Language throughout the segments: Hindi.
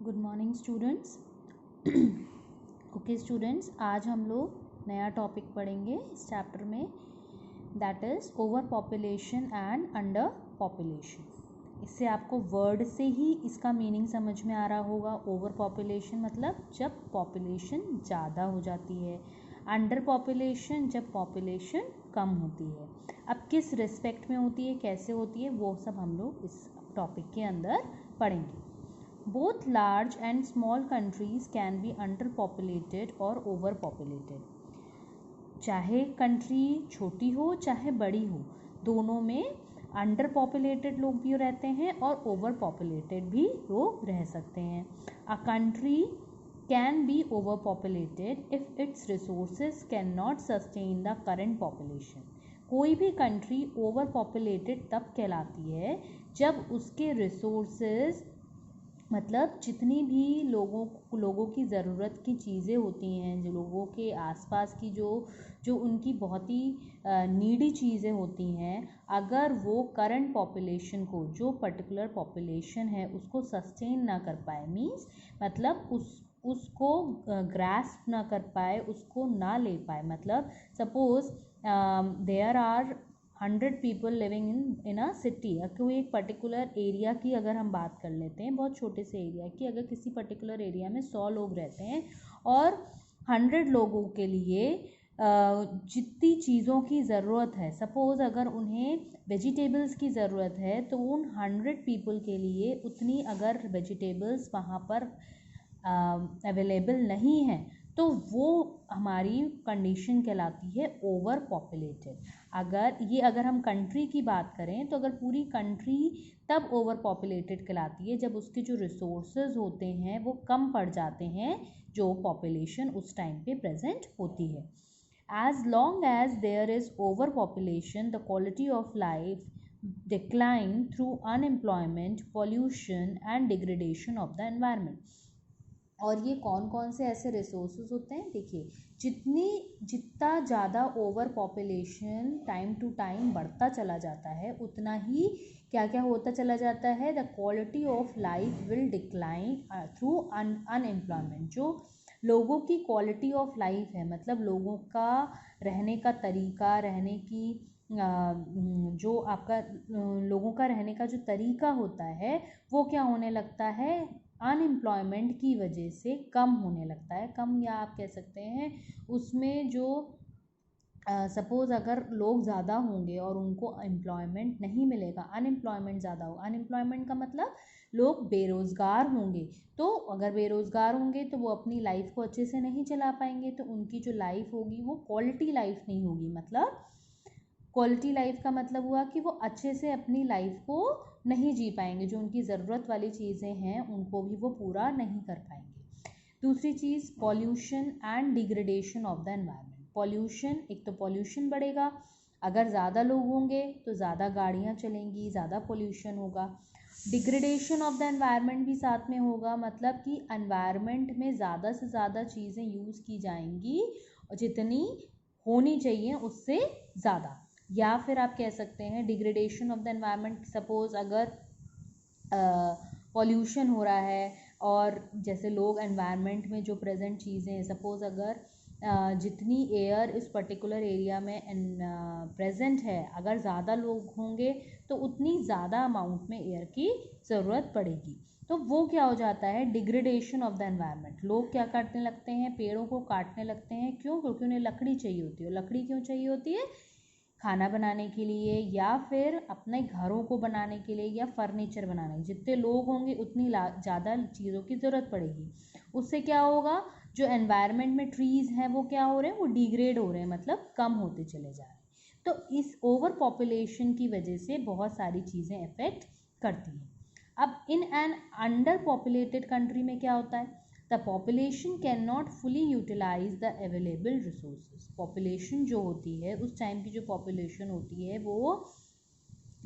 Good morning students. Okay students, आज हम लोग नया टॉपिक पढ़ेंगे इस चैप्टर में, that is over population and under population. इससे आपको वर्ड से ही इसका मीनिंग समझ में आ रहा होगा। ओवर पॉपुलेशन मतलब जब पॉपुलेशन ज़्यादा हो जाती है, अंडर पॉपुलेशन जब पॉपुलेशन कम होती है। अब किस रिस्पेक्ट में होती है, कैसे होती है, वो सब हम लोग इस टॉपिक के अंदर पढ़ेंगे। Both large and small countries can be underpopulated or overpopulated. चाहे कंट्री छोटी हो चाहे बड़ी हो, दोनों में अंडर पॉपुलेटेड लोग भी रहते हैं और ओवर पॉपुलेटेड भी लोग रह सकते हैं। A country can be over populated if it's resources can not sustain the current population. कोई भी कंट्री ओवर पॉपुलेटेड तब कहलाती है जब उसके रिसोर्सेज मतलब जितनी भी लोगों की ज़रूरत की चीज़ें होती हैं, जो लोगों के आसपास की जो उनकी बहुत ही नीडी चीज़ें होती हैं, अगर वो करंट पॉपुलेशन को, जो पर्टिकुलर पॉपुलेशन है उसको सस्टेन ना कर पाए, मीन्स मतलब उसको ग्रास्प ना कर पाए, उसको ना ले पाए। मतलब suppose there are 100 people living in a city. कोई एक पर्टिकुलर एरिया की अगर हम बात कर लेते हैं, बहुत छोटे से एरिया की, अगर किसी पर्टिकुलर एरिया में 100 लोग रहते हैं और 100 लोगों के लिए जितनी चीज़ों की ज़रूरत है, सपोज़ अगर उन्हें वेजिटेबल्स की ज़रूरत है तो उन 100 पीपल के लिए उतनी अगर वेजिटेबल्स वहाँ पर अवेलेबल नहीं है तो वो हमारी कंडीशन कहलाती है ओवर पॉपुलेटेड। अगर हम कंट्री की बात करें तो अगर पूरी कंट्री तब ओवर पॉपुलेटेड कहलाती है जब उसके जो रिसोर्सेज होते हैं वो कम पड़ जाते हैं जो पॉपुलेशन उस टाइम पे प्रेजेंट होती है। As long as there is over population the quality of life decline through unemployment, pollution and degradation of the environment. और ये कौन कौन से ऐसे रिसोर्सेज होते हैं, देखिए, जितना ज़्यादा over population time to time बढ़ता चला जाता है उतना ही क्या क्या होता चला जाता है, the quality of life will decline through unemployment. जो लोगों की क्वालिटी ऑफ लाइफ है, मतलब लोगों का रहने का तरीका, रहने की जो आपका लोगों का रहने का जो तरीका होता है वो क्या होने लगता है, अनएम्प्लॉयमेंट की वजह से कम होने लगता है। कम, या आप कह सकते हैं उसमें जो सपोज़ अगर लोग ज़्यादा होंगे और उनको एम्प्लॉयमेंट नहीं मिलेगा, अनएम्प्लॉयमेंट ज़्यादा होगा। अनएम्प्लॉयमेंट का मतलब लोग बेरोज़गार होंगे, तो अगर बेरोज़गार होंगे तो वो अपनी लाइफ को अच्छे से नहीं चला पाएंगे, तो उनकी जो लाइफ होगी वो क्वालिटी लाइफ नहीं होगी। मतलब क्वालिटी लाइफ का मतलब हुआ कि वो अच्छे से अपनी लाइफ को नहीं जी पाएंगे, जो उनकी ज़रूरत वाली चीज़ें हैं उनको भी वो पूरा नहीं कर पाएंगे। दूसरी चीज़, pollution and degradation of the environment. Pollution, एक तो पॉल्यूशन बढ़ेगा, अगर ज़्यादा लोग होंगे तो ज़्यादा गाड़ियाँ चलेंगी, ज़्यादा पॉल्यूशन होगा। डिग्रेडेशन ऑफ द एनवायरनमेंट भी साथ में होगा, मतलब कि एनवायरनमेंट में ज़्यादा से ज़्यादा चीज़ें यूज़ की जाएंगी और जितनी होनी चाहिए उससे ज़्यादा। या फिर आप कह सकते हैं degradation of the environment, suppose अगर पॉल्यूशन हो रहा है और जैसे लोग एनवायरनमेंट में जो प्रेजेंट चीज़ें हैं, सपोज़ अगर जितनी एयर इस पर्टिकुलर एरिया में प्रेजेंट है, अगर ज़्यादा लोग होंगे तो उतनी ज़्यादा अमाउंट में एयर की ज़रूरत पड़ेगी, तो वो क्या हो जाता है, डिग्रेडेशन ऑफ द एनवायरनमेंट। लोग क्या करने लगते हैं, पेड़ों को काटने लगते हैं। क्यों? क्योंकि उन्हें लकड़ी चाहिए होती है। लकड़ी क्यों चाहिए होती है? खाना बनाने के लिए, या फिर अपने घरों को बनाने के लिए, या फर्नीचर बनाने। जितने लोग होंगे उतनी ज़्यादा चीज़ों की ज़रूरत पड़ेगी। उससे क्या होगा, जो एनवायरनमेंट में ट्रीज़ हैं वो क्या हो रहे हैं, वो डिग्रेड हो रहे हैं, मतलब कम होते चले जा रहे हैं। तो इस ओवर पॉपुलेशन की वजह से बहुत सारी चीज़ें अफेक्ट करती हैं। अब in an under populated country में क्या होता है, the population can not fully utilize the available resources. Population जो होती है, उस टाइम की जो पॉपुलेशन होती है, वो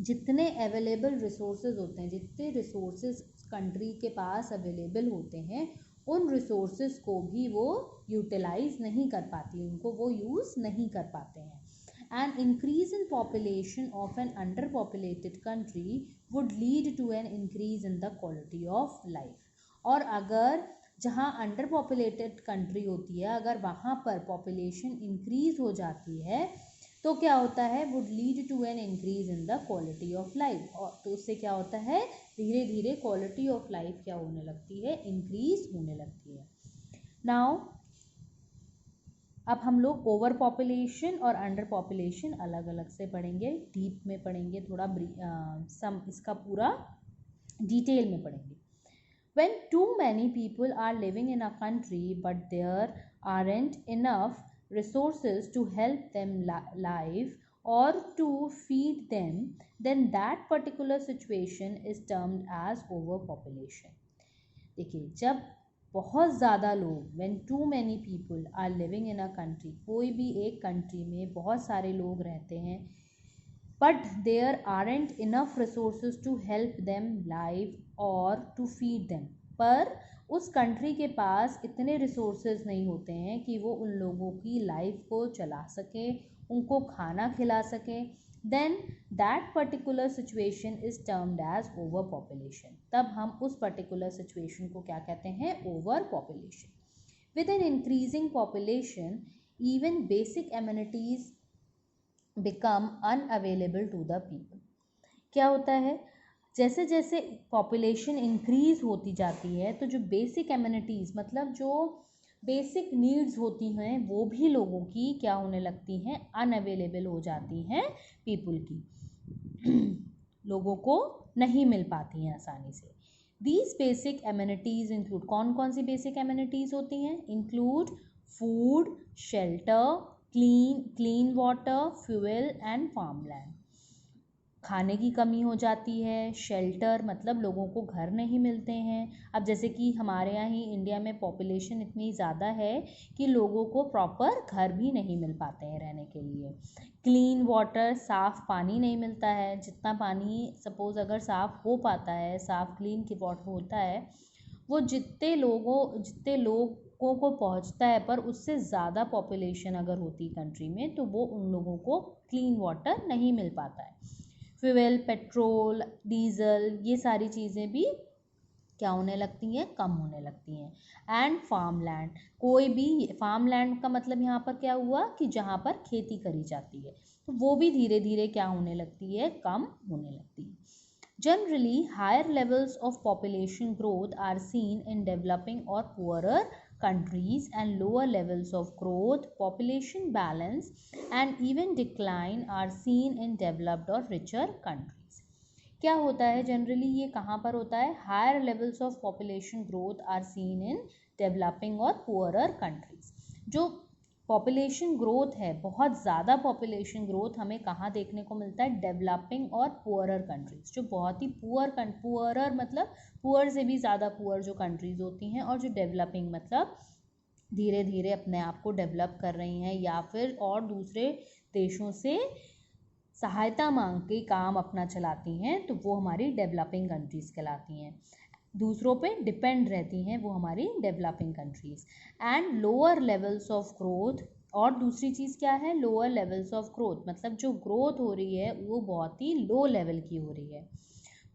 जितने अवेलेबल रिसोर्सेज होते हैं, जितने रिसोर्सेज कंट्री के पास अवेलेबल होते हैं, उन रिसोर्सेज को भी वो यूटिलाइज नहीं कर पाती, उनको वो यूज़ नहीं कर पाते हैं। An increase in population of an underpopulated country would lead to an increase in the quality of life. और अगर जहाँ अंडर पॉपुलेटेड कंट्री होती है, अगर वहाँ पर पॉपुलेशन इंक्रीज हो जाती है तो क्या होता है, would lead to an increase in the quality of life. और तो उससे क्या होता है, धीरे धीरे क्वालिटी ऑफ लाइफ क्या होने लगती है, इंक्रीज होने लगती है। नाउ अब हम लोग ओवर पॉपुलेशन और अंडर पॉपुलेशन अलग अलग से पढ़ेंगे, डीप में पढ़ेंगे, थोड़ा सम इसका पूरा डिटेल में पढ़ेंगे। When too many people are living in a country but there aren't enough resources to help them live or to feed them, then that particular situation is termed as overpopulation. देखिए, जब बहुत ज़्यादा लोग, when too many people are living in a country, कोई भी एक कंट्री में बहुत सारे लोग रहते हैं, but there aren't enough resources to help them live or to feed them, पर उस कंट्री के पास इतने रिसोर्सेज नहीं होते हैं कि वो उन लोगों की लाइफ को चला सके, उनको खाना खिला सके, then that particular situation is termed as overpopulation। तब हम उस particular situation को क्या कहते हैं, overpopulation। With an increasing population, even basic amenities become unavailable to the people। क्या होता है, जैसे जैसे पॉपुलेशन इंक्रीज होती जाती है तो जो बेसिक एमिनिटीज़, मतलब जो बेसिक नीड्स होती हैं, वो भी लोगों की क्या होने लगती हैं, अनअवेलेबल हो जाती हैं पीपल की लोगों को नहीं मिल पाती हैं आसानी से। दीज बेसिक एमिनिटीज़ इंक्लूड, कौन कौन सी बेसिक एमिनिटीज़ होती हैं, include food, shelter, clean water, fuel and farmland. खाने की कमी हो जाती है, शेल्टर मतलब लोगों को घर नहीं मिलते हैं। अब जैसे कि हमारे यहाँ ही इंडिया में पॉपुलेशन इतनी ज़्यादा है कि लोगों को प्रॉपर घर भी नहीं मिल पाते हैं रहने के लिए। क्लीन वाटर, साफ़ पानी नहीं मिलता है, जितना पानी सपोज़ अगर साफ़ हो पाता है, साफ़ क्लीन की वाटर होता है, वो जितने लोगों को पहुंचता है, पर उससे ज़्यादा पॉपुलेशन अगर होती कंट्री में तो वो उन लोगों को क्लीन वाटर नहीं मिल पाता है। फ्यूल, पेट्रोल, डीजल, ये सारी चीज़ें भी क्या होने लगती हैं, कम होने लगती हैं। एंड फार्मलैंड, कोई भी, फार्मलैंड का मतलब यहाँ पर क्या हुआ कि जहाँ पर खेती करी जाती है, तो वो भी धीरे धीरे क्या होने लगती है, कम होने लगती है। Generally, higher levels of population growth are seen in developing or poorer countries, and lower levels of growth, population balance, and even decline are seen in developed or richer countries। क्या होता है जनरली, ये कहाँ पर होता है, higher levels of population growth are seen in developing और पुअरर कंट्रीज। जो पॉपुलेशन ग्रोथ है, बहुत ज़्यादा पॉपुलेशन ग्रोथ हमें कहाँ देखने को मिलता है, डेवलपिंग और पुअरर कंट्रीज। जो बहुत ही पुअरर मतलब पुअर से भी ज़्यादा पुअर जो कंट्रीज़ होती हैं, और जो डेवलपिंग मतलब धीरे धीरे अपने आप को डेवलप कर रही हैं या फिर और दूसरे देशों से सहायता मांग के काम अपना चलाती हैं, तो वो हमारी डेवलपिंग कंट्रीज़ कहलाती हैं। दूसरों पे डिपेंड रहती हैं, वो हमारी developing countries. And lower levels of growth, और दूसरी चीज़ क्या है, लोअर लेवल्स ऑफ ग्रोथ मतलब जो ग्रोथ हो रही है वो बहुत ही लो लेवल की हो रही है।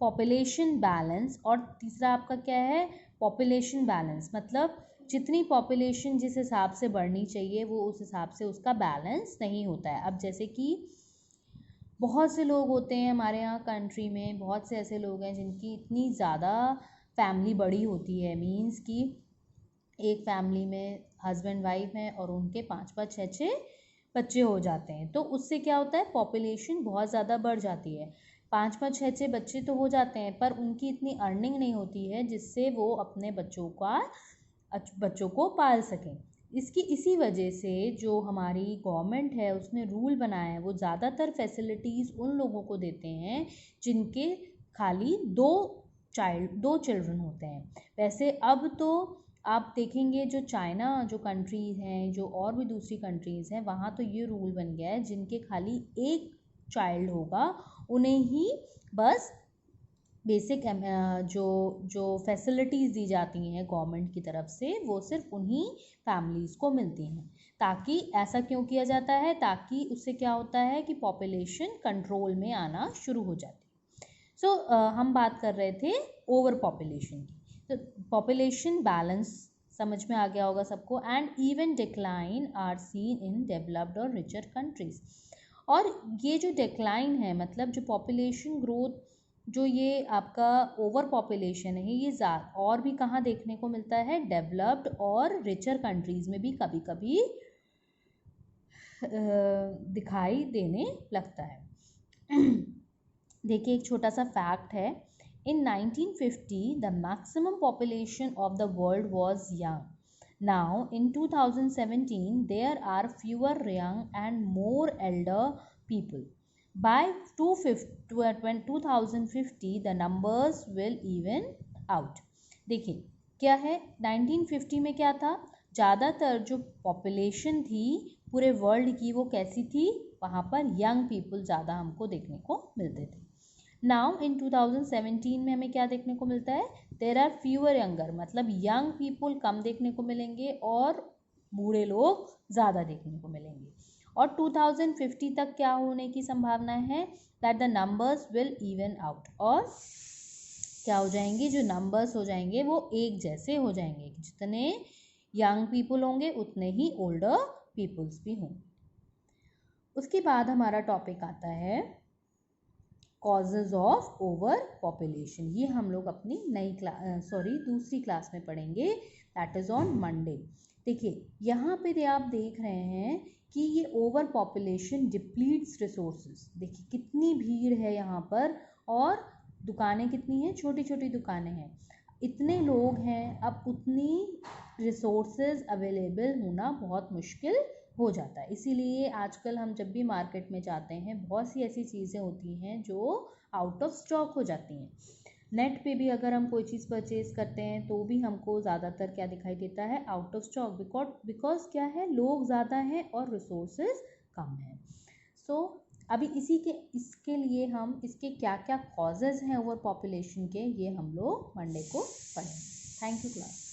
पॉपुलेशन बैलेंस, और तीसरा आपका क्या है, पॉपुलेशन बैलेंस मतलब जितनी पॉपुलेशन जिस हिसाब से बढ़नी चाहिए वो उस हिसाब से उसका बैलेंस नहीं होता है। अब जैसे कि बहुत से लोग होते हैं हमारे यहाँ कंट्री में, बहुत से ऐसे लोग हैं जिनकी इतनी ज़्यादा फैमिली बड़ी होती है, मीन्स कि एक फैमिली में हस्बैंड वाइफ हैं और उनके 5-5, 6-6 बच्चे हो जाते हैं, तो उससे क्या होता है, पॉपुलेशन बहुत ज़्यादा बढ़ जाती है। 5-5, 6-6 बच्चे तो हो जाते हैं, पर उनकी इतनी अर्निंग नहीं होती है जिससे वो अपने बच्चों को पाल सकें। इसी वजह से जो हमारी गवर्नमेंट है उसने रूल बनाया है, वो ज़्यादातर फैसिलिटीज़ उन लोगों को देते हैं जिनके खाली 2 चिल्ड्रन होते हैं। वैसे अब तो आप देखेंगे जो चाइना जो कंट्रीज़ हैं, जो और भी दूसरी कंट्रीज़ हैं, वहाँ तो ये रूल बन गया है जिनके खाली 1 चाइल्ड होगा उन्हें ही बस बेसिक जो फैसिलिटीज़ दी जाती हैं गवर्नमेंट की तरफ से, वो सिर्फ उन्हीं फैमिलीज़ को मिलती हैं। ताकि ऐसा क्यों किया जाता है, ताकि उससे क्या होता है कि पॉपुलेशन कंट्रोल में आना शुरू हो जाती है। हम बात कर रहे थे ओवर पॉपुलेशन की। तो पॉपुलेशन बैलेंस समझ में आ गया होगा सबको. And even decline are seen in developed और रिचर कंट्रीज. और ये जो डिक्लाइन है मतलब जो पॉपुलेशन ग्रोथ, जो ये आपका ओवर पॉपुलेशन है, ये और भी कहाँ देखने को मिलता है, डेवलप्ड और रिचर कंट्रीज़ में भी कभी कभी दिखाई देने लगता है. देखिए एक छोटा सा फैक्ट है. In 1950, the maximum population of the world was young. Now, in 2017, there are fewer young and more elder people. By 2050, the numbers will even out. देखिए क्या है, 1950 में क्या था, ज़्यादातर जो पॉपुलेशन थी पूरे वर्ल्ड की वो कैसी थी, वहाँ पर यंग पीपल ज़्यादा हमको देखने को मिलते थे. नाउ इन 2017 में हमें क्या देखने को मिलता है, देर आर फ्यूअर यंगर, मतलब यंग पीपल कम देखने को मिलेंगे और बूढ़े लोग ज़्यादा देखने को मिलेंगे. और 2050 तक क्या होने की संभावना है, that the numbers will even out. और क्या हो जाएंगे, जो नंबर्स हो जाएंगे वो एक जैसे हो जाएंगे, जितने यंग पीपल होंगे उतने ही ओल्डर पीपल्स भी होंगे. उसके बाद हमारा टॉपिक आता है कॉजेज ऑफ ओवर पॉपुलेशन. ये हम लोग अपनी दूसरी क्लास में पढ़ेंगे, दैट इज़ ऑन मंडे. देखिए यहाँ पे आप देख रहे हैं कि ये ओवर पॉपुलेशन डिप्लीट्स रिसोर्सेज. देखिए कितनी भीड़ है यहाँ पर और दुकानें कितनी हैं, छोटी छोटी दुकानें हैं, इतने लोग हैं, अब उतनी रिसोर्सेज अवेलेबल होना बहुत मुश्किल हो जाता है. इसीलिए आजकल हम जब भी मार्केट में जाते हैं बहुत सी ऐसी चीज़ें होती हैं जो आउट ऑफ स्टॉक हो जाती हैं. नेट पे भी अगर हम कोई चीज़ परचेज़ करते हैं तो भी हमको ज़्यादातर क्या दिखाई देता है, आउट ऑफ स्टॉक, बिकॉज क्या है, लोग ज़्यादा हैं और रिसोर्सेज कम हैं. सो अभी इसके लिए हम इसके क्या क्या कॉजेज़ हैं ओवर पॉपुलेशन के, ये हम लोग मंडे को पढ़ेंगे. Thank you class.